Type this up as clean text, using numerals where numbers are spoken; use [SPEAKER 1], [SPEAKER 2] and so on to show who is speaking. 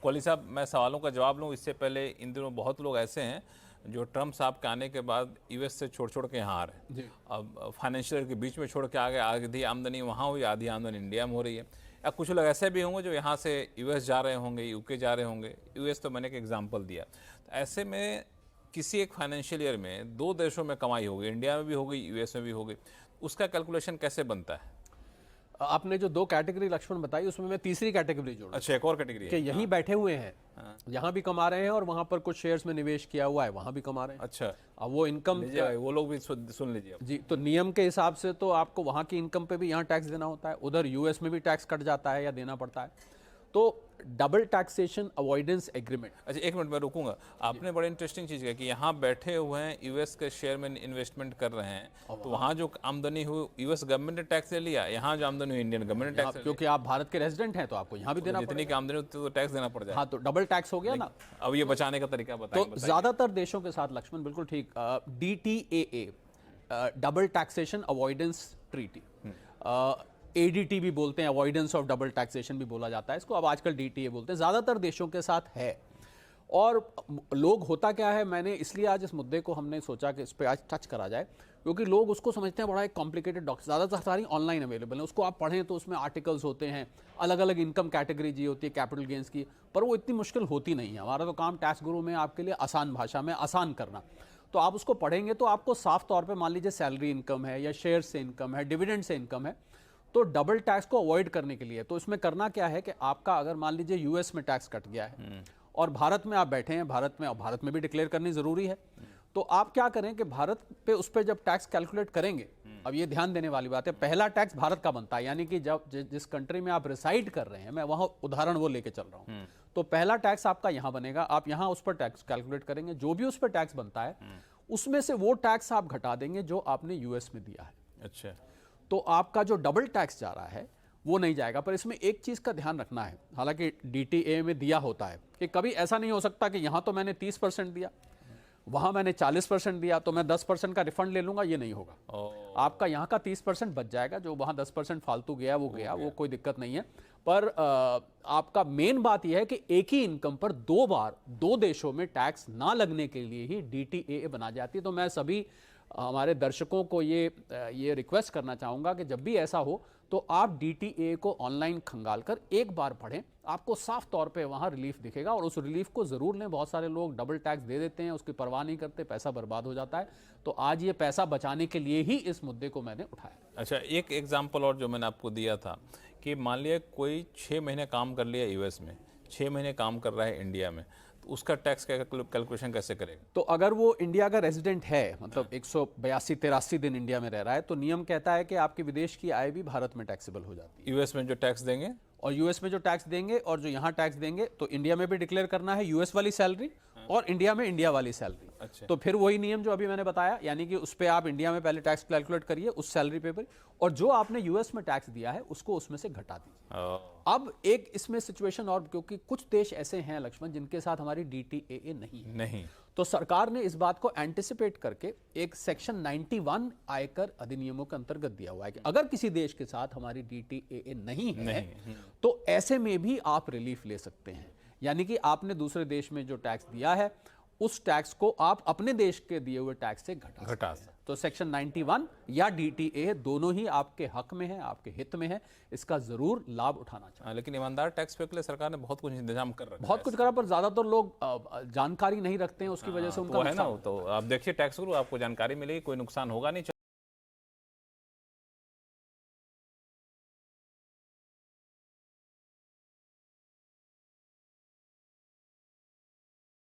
[SPEAKER 1] कोहली साहब, मैं सवालों का जवाब लूँ इससे पहले, इन दिनों बहुत लोग ऐसे हैं जो ट्रम्प साहब के आने के बाद यूएस से छोड़ छोड़ के यहाँ आ रहे हैं। अब फाइनेंशियल के बीच में छोड़ के आ गए, आधी आमदनी वहाँ हुई, आधी आमदनी इंडिया में हो रही है। या कुछ लोग ऐसे भी होंगे जो यहाँ से यूएस जा रहे होंगे, यूके जा रहे होंगे। यूएस तो मैंने एक एग्जाम्पल दिया। तो ऐसे में किसी एक फाइनेंशियल ईयर में 2 देशों में कमाई होगी, इंडिया में भी होगी, यूएस में भी होगी, उसका कैलकुलेशन कैसे बनता है?
[SPEAKER 2] आपने जो 2 कैटेगरी लक्ष्मण बताई, उसमें मैं तीसरी कैटेगरी जोड़,
[SPEAKER 1] अच्छा, एक और कैटेगरी
[SPEAKER 2] कि यहीं बैठे हुए हैं, यहाँ भी कमा रहे हैं और वहां पर कुछ शेयर्स में निवेश किया हुआ है, वहां भी कमा रहे हैं।
[SPEAKER 1] अच्छा,
[SPEAKER 2] अब वो इनकम,
[SPEAKER 1] वो लोग भी सुन लीजिए
[SPEAKER 2] जी, तो नियम के हिसाब से तो आपको वहां की इनकम पे भी यहाँ टैक्स देना होता है, उधर यूएस में भी टैक्स कट जाता है या देना पड़ता है। तो डबल टैक्सेशन अवॉइडेंस एग्रीमेंट।
[SPEAKER 1] अच्छा, एक मिनट में रुकूंगा। आपने बड़े इंटरेस्टिंग चीज़ कही कि यहाँ बैठे हुए हैं, यूएस के शेयर में इन्वेस्टमेंट कर रहे हैं, तो वहाँ जो आमदनी हुई यूएस गवर्नमेंट ने टैक्स ले लिया, यहाँ जो आमदनी हुई इंडियन गवर्नमेंट ने टैक्स,
[SPEAKER 2] क्योंकि आप भारत के रेजिडेंट हैं तो आपको यहाँ भी देना
[SPEAKER 1] जितनी की आमदनी होती है तो टैक्स देना पड़ जाए।
[SPEAKER 2] हाँ, तो डबल टैक्स हो गया ना।
[SPEAKER 1] अब ये बचाने का तरीका बताइए।
[SPEAKER 2] तो ज्यादातर देशों के साथ लक्ष्मण बिल्कुल ठीक, DTAA, double taxation avoidance treaty, ADT भी बोलते हैं, अवॉइडेंस ऑफ डबल टैक्सेशन भी बोला जाता है इसको, अब आजकल DTA बोलते हैं, ज्यादातर देशों के साथ है। और लोग, होता क्या है, मैंने इसलिए आज इस मुद्दे को हमने सोचा कि इस पर आज टच करा जाए, क्योंकि लोग उसको समझते हैं बड़ा एक कॉम्प्लिकेटेड डॉक्यूमेंट, ज़्यादातर सारी ऑनलाइन अवेलेबल है, उसको आप पढ़ें तो उसमें आर्टिकल्स होते हैं, अलग अलग इनकम कैटेगरी जी होती है, कैपिटल गेंस की, पर वो इतनी मुश्किल होती नहीं है। हमारा तो काम टैक्स गुरु में आपके लिए आसान भाषा में आसान करना। तो आप उसको पढ़ेंगे तो आपको साफ तौर पर, मान लीजिए सैलरी इनकम है या शेयर से इनकम है, डिविडेंड से इनकम है, तो डबल टैक्स को अवॉइड करने के लिए तो इसमें करना क्या है कि आपका अगर मान लीजिए यूएस में टैक्स कट गया है और भारत में आप बैठे हैं, भारत में भी डिक्लेयर करनी जरूरी है, तो आप क्या करें कि भारत पे, उस पे जब टैक्स कैलकुलेट करेंगे, अब ये ध्यान देने वाली बात है, पहला टैक्स भारत का बनता है, यानी कि जब जिस कंट्री में आप रिसाइड कर रहे हैं, मैं वहां उदाहरण वो लेके चल रहा हूं, तो पहला टैक्स आपका यहां बनेगा, आप यहां उस पर टैक्स कैलकुलेट करेंगे, जो भी उस पर टैक्स बनता है उसमें से वो टैक्स आप घटा देंगे जो आपने यूएस में दिया है।
[SPEAKER 1] अच्छा,
[SPEAKER 2] तो आपका जो डबल टैक्स जा रहा है वो नहीं जाएगा। पर इसमें एक चीज का ध्यान रखना है, हालांकि DTA में दिया होता है कि कभी ऐसा नहीं हो सकता कि यहां तो मैंने 30% दिया, वहां मैंने 40% दिया, तो मैं 10% का रिफंड ले लूंगा, ये नहीं होगा। आपका यहां का 30% बच जाएगा, जो वहां 10% फालतू गया वो गया, वो कोई दिक्कत नहीं है। पर आपका मेन बात यह है कि एक ही इनकम पर 2 बार 2 देशों में टैक्स ना लगने के लिए ही DTAA बना जाती है। तो मैं सभी हमारे दर्शकों को ये रिक्वेस्ट करना चाहूंगा कि जब भी ऐसा हो तो आप DTAA को ऑनलाइन खंगाल कर एक बार पढ़ें, आपको साफ तौर पे वहां रिलीफ दिखेगा, और उस रिलीफ को जरूर लें। बहुत सारे लोग डबल टैक्स दे देते हैं, उसकी परवाह नहीं करते, पैसा बर्बाद हो जाता है। तो आज ये पैसा बचाने के लिए ही इस मुद्दे को मैंने उठाया।
[SPEAKER 1] अच्छा, एक एग्जाम्पल और जो मैंने आपको दिया था कि मान लिया कोई 6 महीने काम कर लिया यूएस में, 6 महीने काम कर रहा है इंडिया में, तो उसका टैक्स कैलकुलेशन कैसे करेगा?
[SPEAKER 2] तो अगर वो इंडिया का रेजिडेंट है, मतलब 182-83 दिन इंडिया में रह रहा है, तो नियम कहता है कि आपकी विदेश की आय भी भारत में टैक्सेबल हो जाती है।
[SPEAKER 1] यूएस में जो टैक्स देंगे,
[SPEAKER 2] और यूएस में जो टैक्स देंगे और जो यहाँ टैक्स देंगे, तो इंडिया में भी डिक्लेयर करना है यूएस वाली सैलरी और इंडिया में इंडिया वाली सैलरी।
[SPEAKER 1] अच्छा।
[SPEAKER 2] तो फिर वही नियम जो अभी मैंने बताया, यानी कि उस पे आप इंडिया में पहले टैक्स कैलकुलेट करिए उस सैलरी पे पर, और जो आपने यूएस में टैक्स दिया है उसको उसमें से घटा दीजिए। अब एक इसमें सिचुएशन और, क्योंकि कुछ देश ऐसे हैं लक्ष्मण जिनके साथ हमारी DTAA नहीं, तो सरकार ने इस बात को एंटिसिपेट करके एक सेक्शन 91 आयकर अधिनियमों के अंतर्गत दिया हुआ है कि अगर किसी देश के साथ हमारी DTAA नहीं है तो ऐसे में भी आप रिलीफ ले सकते हैं। यानी कि आपने दूसरे देश में जो टैक्स दिया है उस टैक्स को आप अपने देश के दिए हुए टैक्स से घटा सकते हैं। तो सेक्शन 91 या DTA दोनों ही आपके हक में है, आपके हित में है, इसका जरूर लाभ उठाना चाहिए।
[SPEAKER 1] लेकिन ईमानदार टैक्स पे के लिए सरकार ने बहुत कुछ इंतजाम कर रखा है,
[SPEAKER 2] बहुत कुछ करा, पर ज्यादातर लोग जानकारी नहीं रखते हैं, उसकी वजह से उनका
[SPEAKER 1] है ना। तो आप देखिए टैक्स गुरु, आपको जानकारी मिलेगी, कोई नुकसान होगा नहीं।